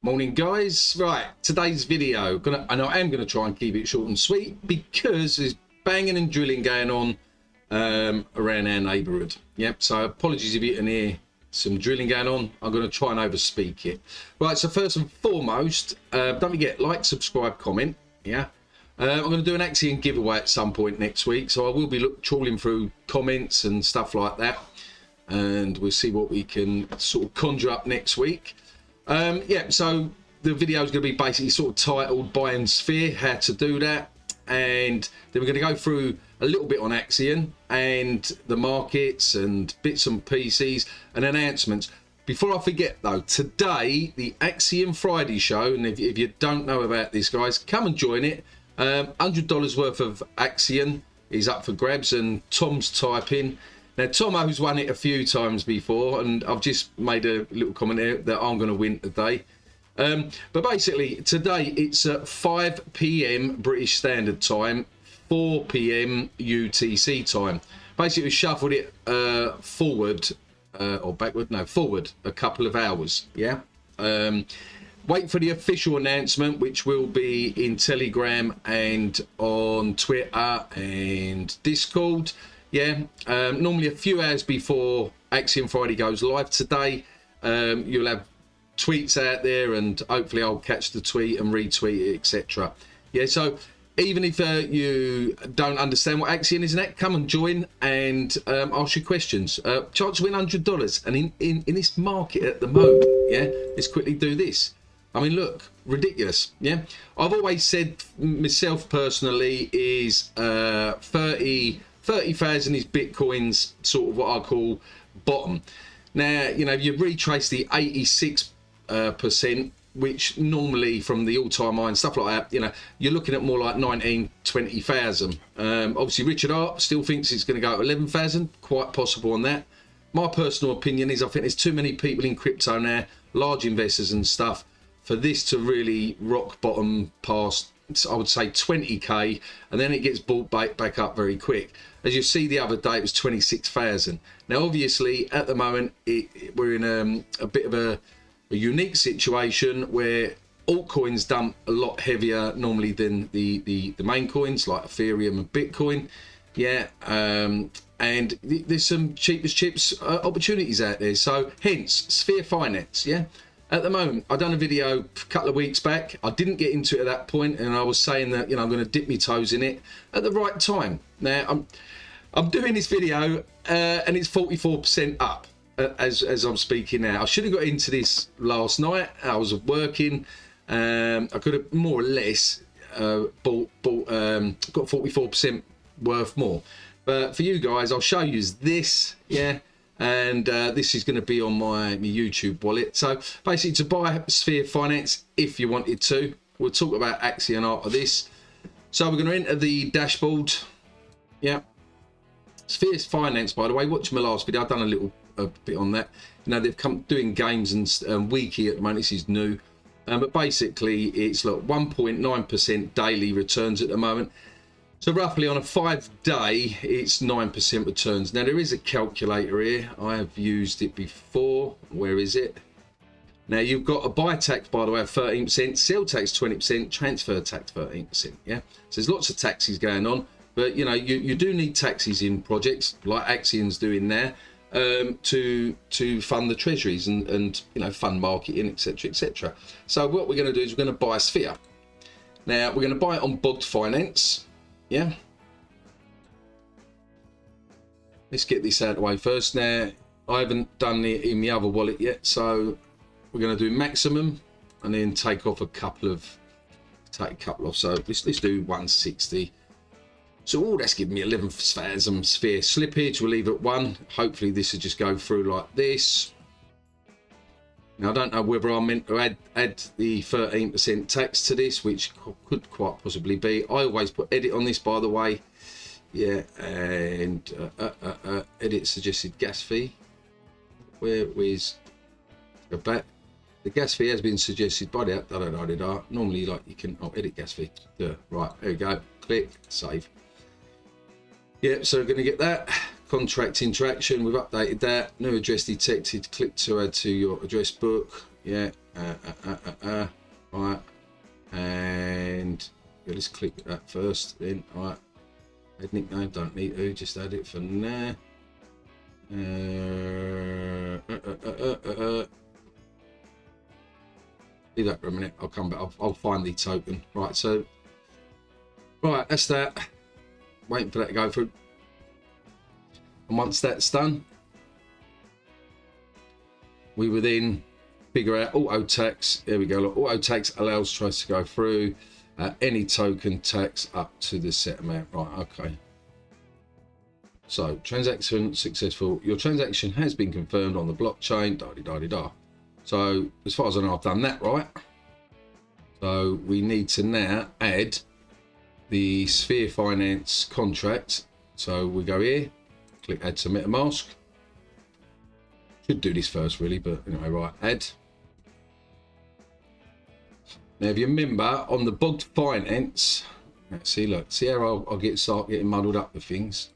Morning guys. Right, today's video and I am gonna try and keep it short and sweet because there's banging and drilling going on around our neighborhood. Yep, so apologies if you can hear some drilling going on. I'm gonna try and overspeak it. Right, so first and foremost, don't forget, like, subscribe, comment. I'm gonna do an Axion giveaway at some point next week, so I will be trawling through comments and stuff like that, and we'll see what we can sort of conjure up next week. So the video is going to be basically sort of titled Buying Sphere, how to do that, and then we're going to go through a little bit on Axion and the markets and bits and pieces and announcements. Before I forget though, today the Axion Friday show, and if you don't know about this, guys, come and join it. $100 worth of Axion is up for grabs, and Tom's typing. Now, Tomo's won it a few times before, and I've just made a little comment here that I'm going to win today. But basically, today it's at 5 PM British Standard Time, 4 PM UTC time. Basically, we shuffled it forward or backward. No, forward a couple of hours. Wait for the official announcement, which will be in Telegram and on Twitter and Discord. Normally a few hours before Axion Friday goes live today. You'll have tweets out there, and hopefully I'll catch the tweet and retweet it, etc. So even if you don't understand what Axion is, come and join and ask your questions. Chance to win $100, and in this market at the moment, let's quickly do this. I mean, look, ridiculous. I've always said myself personally is 30,000 is Bitcoin's sort of what I call bottom. Now, you retrace the 86%, which normally from the all-time high and stuff like that, you're looking at more like 19,000-20,000. Obviously, Richard Hart still thinks it's going to go to 11,000, quite possible on that. My personal opinion is I think there's too many people in crypto now, large investors and stuff, for this to really rock bottom past, I would say 20k, and then it gets bought back up very quick. As you see the other day, it was 26,000. Now obviously at the moment we're in a bit of a unique situation where altcoins dump a lot heavier normally than the main coins like Ethereum and Bitcoin. And there's some cheapest chips opportunities out there, so hence Sphere Finance. At the moment, I done a video a couple of weeks back. I didn't get into it at that point, and I was saying that I'm going to dip my toes in it at the right time. Now I'm doing this video, and it's 44% up as I'm speaking now. I should have got into this last night. I was working. I could have more or less got 44% worth more. But for you guys, I'll show you this. And this is going to be on my YouTube wallet. So basically, to buy Sphere Finance, if you wanted to, we'll talk about Axion after this. So we're going to enter the dashboard. Sphere Finance, by the way, watch my last video. I've done a little bit on that. They've come doing games and wiki at the moment. This is new, but basically it's like 1.9% daily returns at the moment. So roughly on a 5-day, it's 9% returns. Now there is a calculator here. I have used it before. Where is it? Now you've got a buy tax, by the way, of 13%, sell tax 20%, transfer tax 13%. So there's lots of taxes going on, but you do need taxes in projects like Axion's doing now to fund the treasuries and fund marketing, etc, etc. So what we're going to do is we're going to buy a Sphere. Now we're going to buy it on Bogged Finance. Let's get this out of the way first. Now I haven't done it in the other wallet yet, so we're going to do maximum and then take a couple off. So let's do 160. So that's giving me 11,000 Sphere slippage. We'll leave it 1. Hopefully this will just go through like this. Now I don't know whether I'm meant to add the 13% tax to this, which could quite possibly be. I always put edit on this, by the way. And edit suggested gas fee. Where's go back? The gas fee has been suggested by the normally like you can edit gas fee. Right, there we go. Click save. So we're going to get that. Contract interaction, we've updated that. New address detected. Click to add to your address book. go. Let's click that first. Then, all right. Add nickname. Don't need to. Just add it for now. Leave that for a minute. I'll come back. I'll find the token. Right. So, right. That's that. Waiting for that to go through. And once that's done, we will then figure out auto tax. There we go. Look, auto tax allows choice to go through any token tax up to the set amount. Right. Okay. So transaction successful. Your transaction has been confirmed on the blockchain. Da-di-da-di-da. So as far as I know, I've done that right. So we need to now add the Sphere Finance contract. So we go here, click add to MetaMask. Should do this first really, but anyway, right, add. Now if you remember on the bogged finance, let's see, look, see how I'll start getting muddled up with things.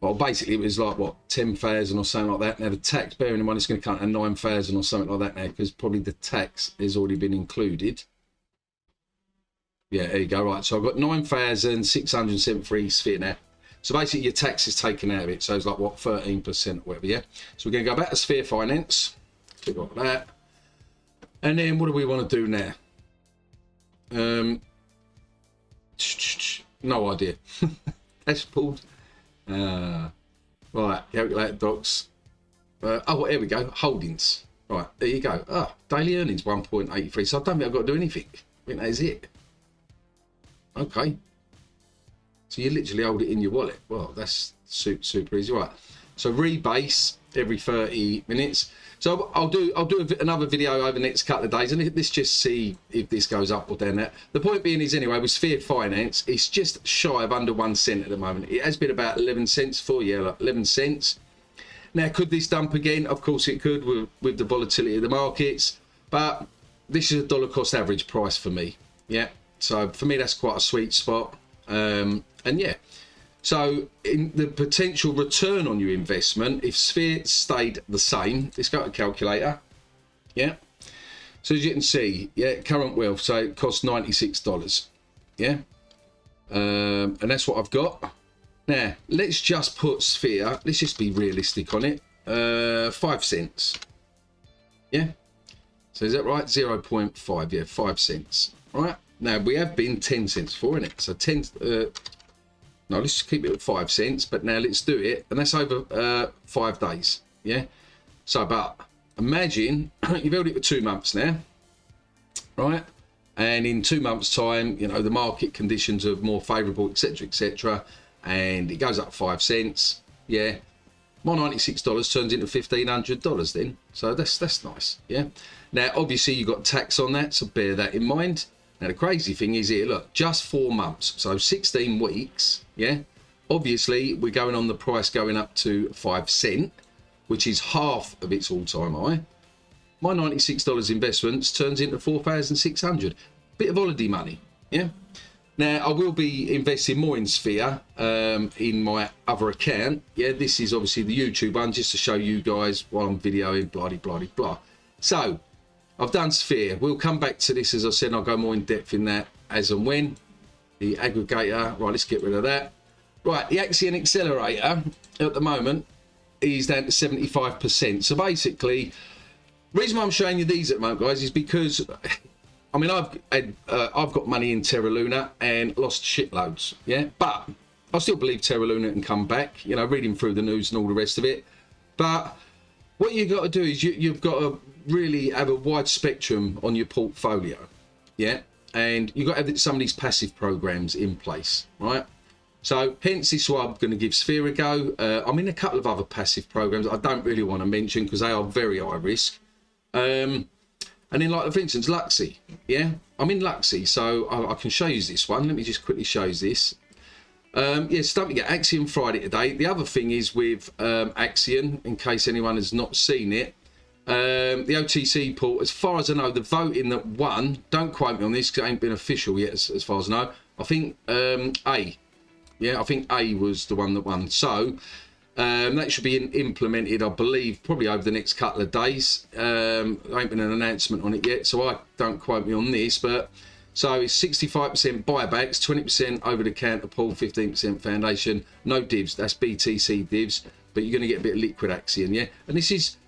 Well, basically it was like what, 10,000 or something like that. Now the tax, bearing in mind it's going to come to 9,000 or something like that now, because probably the tax has already been included. Yeah, there you go. Right, so I've got 9,673 Sphere now. So basically your tax is taken out of it. So it's like what, 13% or whatever, yeah? So we're going to go back to Sphere Finance. Click on that. And then what do we want to do now? No idea. That's pulled. Right, calculate docs. Oh, here we go. Holdings. Right, there you go. Oh, daily earnings 1.83. So I don't think I've got to do anything. I think that is it. Okay. So you literally hold it in your wallet. Well, that's super easy. Right. So rebase every 30 minutes. So I'll do another video over the next couple of days, and let's just see if this goes up or down. That the point being is, anyway, with Sphere Finance, it's just shy of under 1 cent at the moment. It has been about 11 cents for, yeah, like 11 cents. Now, could this dump again? Of course it could with the volatility of the markets, but this is a dollar cost average price for me. Yeah, so for me that's quite a sweet spot. And yeah. So in the potential return on your investment, if Sphere stayed the same, let's go to calculator. Yeah. So as you can see, yeah, current wealth. So it costs $96. Yeah. And that's what I've got. Now, let's just put Sphere, let's just be realistic on it. 5 cents. Yeah. So is that right? 0.5. Yeah, 5 cents. Right. Now we have been 10 cents for, innit? So 10. No, let's just keep it at 5 cents, but now let's do it, and that's over 5 days. Yeah. So, but imagine you've held it for 2 months now, right? And in 2 months' time, you know, the market conditions are more favourable, etc., and it goes up 5 cents. Yeah. My $96 turns into $1,500 then. So that's nice. Yeah. Now, obviously, you've got tax on that, so bear that in mind. Now, the crazy thing is here, look, just 4 months, so 16 weeks, yeah? Obviously, we're going on the price going up to 5 cents, which is half of its all-time high. My $96 investments turns into $4,600. Bit of holiday money, yeah? Now, I will be investing more in Sphere in my other account. Yeah, this is obviously the YouTube one, just to show you guys while I'm videoing, blah. So, I've done Sphere. We'll come back to this, as I said, I'll go more in depth in that as and when. The aggregator, right, let's get rid of that. Right, the Axion Accelerator at the moment is down to 75%. So basically, the reason why I'm showing you these at the moment, guys, is because, I mean, I've got money in Terra Luna and lost shitloads, yeah? But I still believe Terra Luna can come back, you know, reading through the news and all the rest of it. But what you've got to do is you've got to really have a wide spectrum on your portfolio, yeah, and you've got to have some of these passive programs in place, right? So hence this why I'm going to give Sphere a go. I'm in a couple of other passive programs I don't really want to mention because they are very high risk, and then, like, for instance, Luxy, yeah, I'm in Luxy, so I can show you this one. Let me just quickly show you this. Yes, don't forget Axion Friday today. The other thing is with Axion, in case anyone has not seen it, the OTC pool, as far as I know, the voting that won, don't quote me on this because it ain't been official yet as far as I know, I think A, yeah, I think A was the one that won. So That should be implemented, I believe, probably over the next couple of days. There ain't been an announcement on it yet, so I don't quote me on this, but so it's 65% buybacks, 20% over the counter pool, 15% foundation, no divs. That's BTC divs, but you're going to get a bit of liquid Axion, yeah. And this is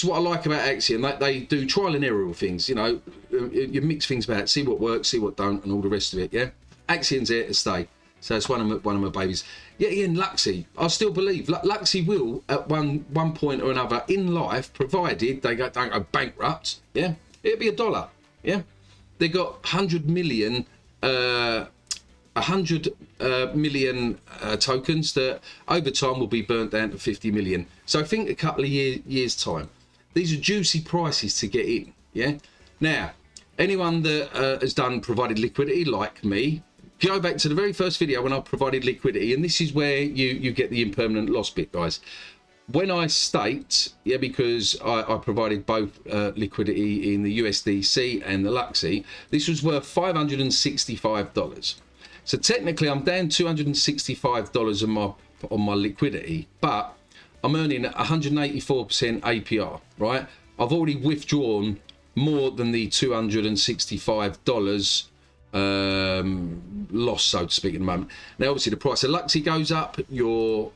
what I like about Axion. They do trial and error with things, you know. You mix things about, see what works, see what don't, and all the rest of it, yeah. Axion's here to stay. So it's one of my babies. Yeah, Ian, Luxy. I still believe Luxy will at one point or another in life, provided they don't go bankrupt. Yeah, it'll be $1. Yeah, they got 100 million tokens that over time will be burnt down to 50 million. So I think a couple of years time. These are juicy prices to get in. Yeah. Now, anyone that has provided liquidity like me. Go back to the very first video when I provided liquidity, and this is where you get the impermanent loss bit, guys. When I state, yeah, because I provided both liquidity in the USDC and the Luxy, this was worth $565. So technically, I'm down $265 on my liquidity, but I'm earning 184% APR, right? I've already withdrawn more than the $265 loss, so to speak, at the moment. Now obviously the price of Luxy goes up, your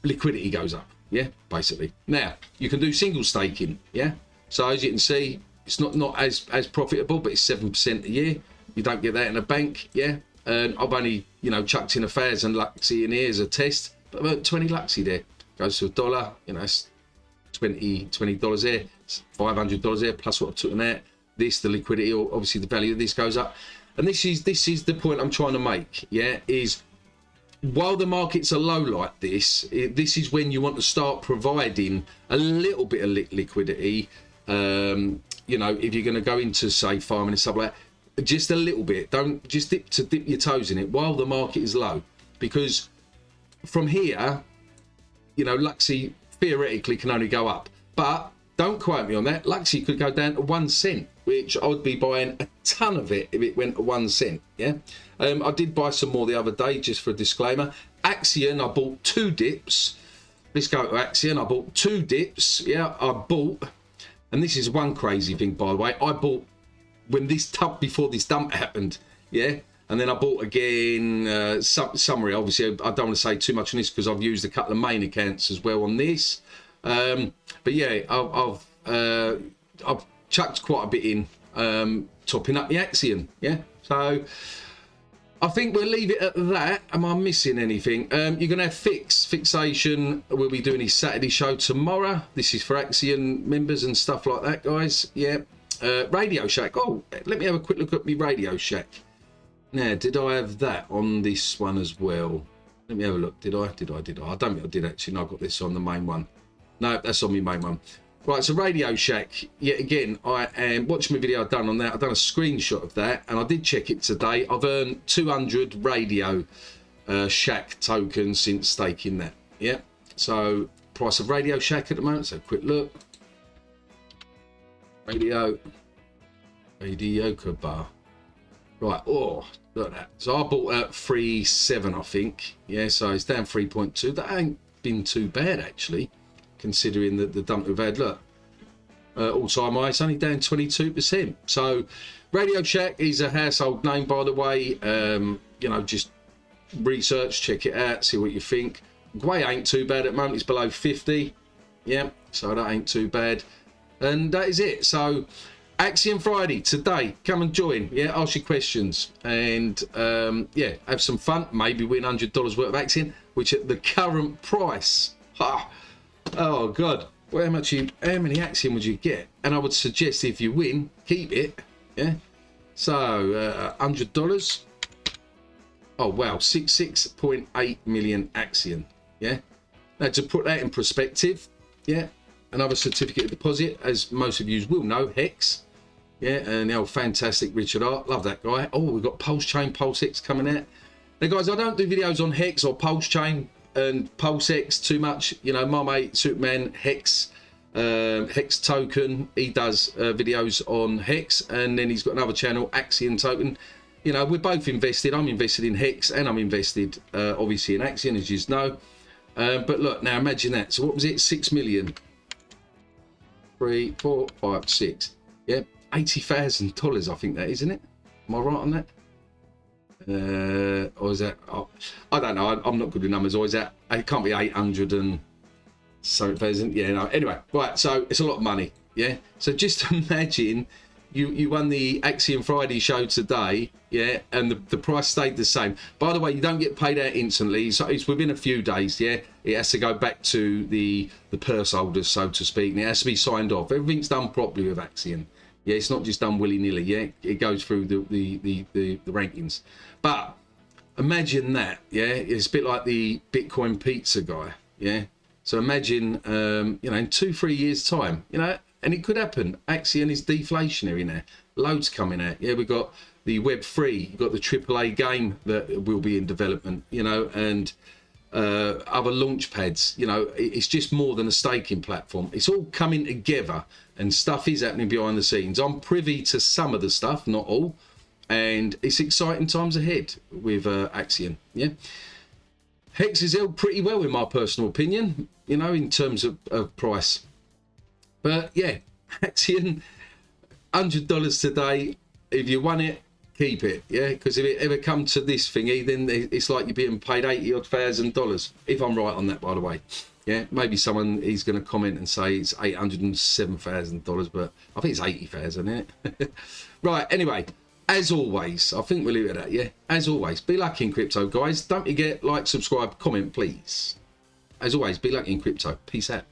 liquidity goes up, yeah, basically. Now you can do single staking, yeah, so as you can see, it's not as profitable, but it's 7% a year. You don't get that in a bank, yeah. And I've only, you know, chucked in 1,000 Luxy in here as a test, but about 20 Luxy there goes to $1, you know, it's $20 there, $500 there, plus what I took in that. This, the liquidity, or obviously the value of this goes up. And this is the point I'm trying to make, yeah, is while the markets are low like this, this is when you want to start providing a little bit of liquidity. You know, if you're going to go into, say, farming and stuff like that, just a little bit. Don't just dip your toes in it while the market is low, because from here, you know, Luxy theoretically can only go up, but don't quote me on that. Luxy could go down to 1 cent, which I would be buying a ton of it if it went to 1 cent. Yeah, I did buy some more the other day, just for a disclaimer. Axion, I bought 2 dips. Let's go to Axion. I bought 2 dips. Yeah, I bought, and this is one crazy thing, by the way. I bought when before this dump happened. Yeah. And then I bought again, summary. Obviously, I don't want to say too much on this because I've used a couple of main accounts as well on this. But yeah, I've chucked quite a bit in, topping up the Axion. Yeah, so I think we'll leave it at that. Am I missing anything? You're going to have Fixation. We'll be doing his Saturday show tomorrow. This is for Axion members and stuff like that, guys. Yeah. Radio Shack. Oh, let me have a quick look at my Radio Shack. Now, did I have that on this one as well? Let me have a look. Did I? I don't think I did, actually. No, I got this on the main one. No, that's on my main one. Right, so Radio Shack. Yet again, I am watching my video I've done on that. I've done a screenshot of that, and I did check it today. I've earned 200 Radio Shack tokens since staking that. Yeah. So, price of Radio Shack at the moment. So, quick look. Radio Kabar. Right, oh, look at that. So I bought at 3.7, I think. Yeah, so it's down 3.2. That ain't been too bad, actually, considering the dump we've had. Look, all-time high, it's only down 22%. So Radio Shack is a household name, by the way. You know, just research, check it out, see what you think. Gwei ain't too bad at the moment. It's below 50. Yeah, so that ain't too bad. And that is it. So Axion Friday today, come and join. Yeah, ask your questions and yeah, have some fun. Maybe win $100 worth of Axion, which at the current price, oh god, well, how many Axion would you get? And I would suggest if you win, keep it. Yeah, so $100. Oh wow, 6.8 million Axion. Yeah, now to put that in perspective, yeah, another certificate of deposit, as most of you will know, Hex. Yeah, and the old fantastic Richard Art. Love that guy. Oh, we've got Pulse Chain, Pulse X coming out. Now, guys, I don't do videos on Hex or Pulse Chain and Pulse X too much. You know, my mate Superman, Hex Token, he does videos on Hex, and then he's got another channel, Axion Token. you know, we're both invested. I'm invested in Hex, and I'm invested obviously in Axion, as you know. But look, now imagine that. So what was it? 6 million. 3, 4, 5, 6. Yeah, $80,000, I think that, isn't it? Am I right on that? Or is that? Oh, I don't know. I'm not good with numbers. Or is that? It can't be 800 and something. Yeah. No. Anyway, right. So it's a lot of money. Yeah. So just imagine you won the Axion Friday show today. Yeah, and the price stayed the same. By the way, you don't get paid out instantly. So it's within a few days. Yeah, it has to go back to the purse holders, so to speak, and it has to be signed off. Everything's done properly with Axion. Yeah, it's not just done willy-nilly. Yeah, it goes through the rankings. But imagine that. Yeah, it's a bit like the Bitcoin pizza guy. Yeah, so imagine you know, in 2-3 years time, you know, and it could happen. Axion is deflationary now. Loads coming out. Yeah, we've got the Web3, you've got the AAA game that will be in development, you know, and other launch pads. You know, it's just more than a staking platform. It's all coming together, and stuff is happening behind the scenes. I'm privy to some of the stuff, not all, and it's exciting times ahead with Axion. Yeah, Hex is held pretty well in my personal opinion, you know, in terms of price. But yeah, Axion, $100 today. If you won it, keep it. Yeah, because if it ever comes to this thingy, then it's like you're being paid $80,000. If I'm right on that, by the way. Yeah, maybe someone is going to comment and say it's $807,000, but I think it's 80,000, isn't it? Right. Anyway, as always, I think we'll leave it at that. Yeah, as always, be lucky in crypto, guys. Don't forget, like, subscribe, comment, please. As always, be lucky in crypto. Peace out.